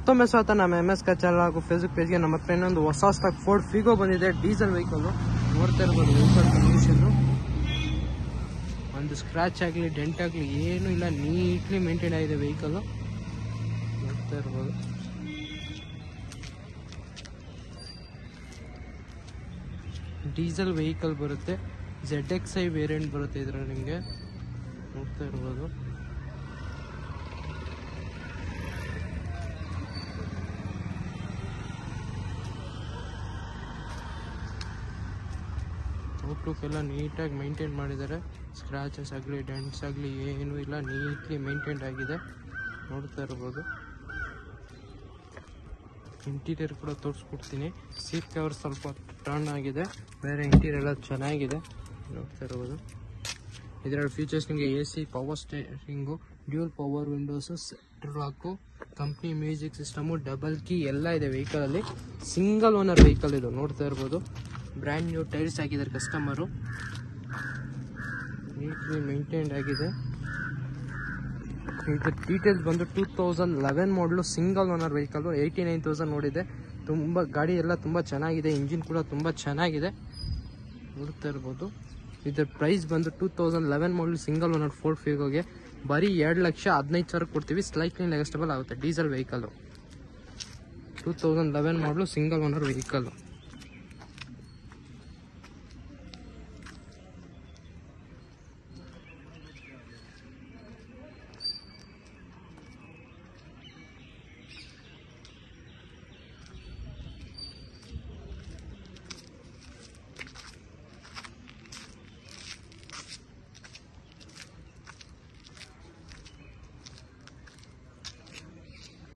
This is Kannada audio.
ಮತ್ತೊಮ್ಮೆ ಸ್ವಾಗತ ನಮ್ಮ MS car ಚಾನಲ್ ಹಾಗೂ ಫೇಸ್ಬುಕ್ ಪೇಜ್ಗೆ. ನಮ್ಮ ಹತ್ರ ಇನ್ನೊಂದು ಹೊಸ ಸ್ಟಾಕ್ ಫೋರ್ಡ್ ಫಿಗೋ ಬಂದಿದೆ, ಡೀಸೆಲ್ ವೆಹಿಕಲ್. ನೋಡ್ತಾ ಇರ್ಬೋದು ವೆಹಿಕಲ್ ಕಂಡೀಷನ್, ಒಂದು ಸ್ಕ್ರಾಚ್ ಆಗಲಿ ಡೆಂಟ್ ಆಗಲಿ ಏನೂ ಇಲ್ಲ, ನೀಟ್ಲಿ ಮೇಂಟೈನ್ ಆಗಿದೆ ವೆಹಿಕಲ್. ನೋಡ್ತಾ ಇರ್ಬೋದು ಡೀಸೆಲ್ ವೆಹಿಕಲ್ ಬರುತ್ತೆ, ZXi ವೇರಿಯಂಟ್ ಬರುತ್ತೆ ಇದರಲ್ಲಿ ನಿಮಗೆ. ನೋಡ್ತಾ ಇರ್ಬೋದು ಔಟ್ಲುಕ್ ಎಲ್ಲ ನೀಟಾಗಿ ಮೇಂಟೈನ್ ಮಾಡಿದ್ದಾರೆ. ಸ್ಕ್ರಾಚಸ್ ಆಗಲಿ ಡೆಂಟ್ಸ್ ಆಗಲಿ ಏನೂ ಇಲ್ಲ, ನೀಟ್ಲಿ ಮೇಂಟೈನ್ ಆಗಿದೆ. ನೋಡ್ತಾ ಇರ್ಬೋದು ಇಂಟೀರಿಯರ್ ಕೂಡ ತೋರಿಸ್ಕೊಡ್ತೀನಿ. ಸೀಟ್ ಕವರ್ ಸ್ವಲ್ಪ ಟರ್ನ್ ಆಗಿದೆ, ಬೇರೆ ಇಂಟೀರಿಯರ್ ಎಲ್ಲ ಚೆನ್ನಾಗಿದೆ. ನೋಡ್ತಾ ಇರ್ಬೋದು ಇದರಲ್ಲಿ ಫೀಚರ್ಸ್ ನಿಮಗೆ AC, power steering, dual power windows, central lock, company music system, double key ಎಲ್ಲ ಇದೆ ವೆಹಿಕಲಲ್ಲಿ. ಸಿಂಗಲ್ ಓನರ್ ವೆಹಿಕಲ್ ಇದು. ನೋಡ್ತಾ ಇರ್ಬೋದು ಬ್ರ್ಯಾಂಡ್ ನ್ಯೂ ಟೈರ್ಸ್ ಹಾಕಿದ್ದಾರೆ ಕಸ್ಟಮರು, ನೀಟ್ಲಿ ಮೇಂಟೈನ್ಡ್ ಆಗಿದೆ. ಇದು ಡೀಟೇಲ್ಸ್ ಬಂದು 2011 ಮಾಡಲು, ಸಿಂಗಲ್ ಓನರ್ ವೆಹಿಕಲ್, 89,000 ನೋಡಿದೆ. ತುಂಬ ಗಾಡಿ ಎಲ್ಲ ತುಂಬ ಚೆನ್ನಾಗಿದೆ, ಇಂಜಿನ್ ಕೂಡ ತುಂಬ ಚೆನ್ನಾಗಿದೆ. ನೋಡ್ತಾ ಇರ್ಬೋದು ಇದರ ಪ್ರೈಸ್ ಬಂದು 2011 ಮಾಡಲು ಸಿಂಗಲ್ ಓನರ್ ಫೋರ್ಡ್ ಫಿಗೋಗೆ ಬರೀ 2,15,000 ಕೊಡ್ತೀವಿ. ಸ್ಲೈಟ್ಲಿ ನೆಗೆಸ್ಟಬಲ್ ಆಗುತ್ತೆ. ಡೀಸೆಲ್ ವೆಹಿಕಲ್ 2011 ಮಾಡಲು ಸಿಂಗಲ್ ಓನರ್ ವೆಹಿಕಲ್.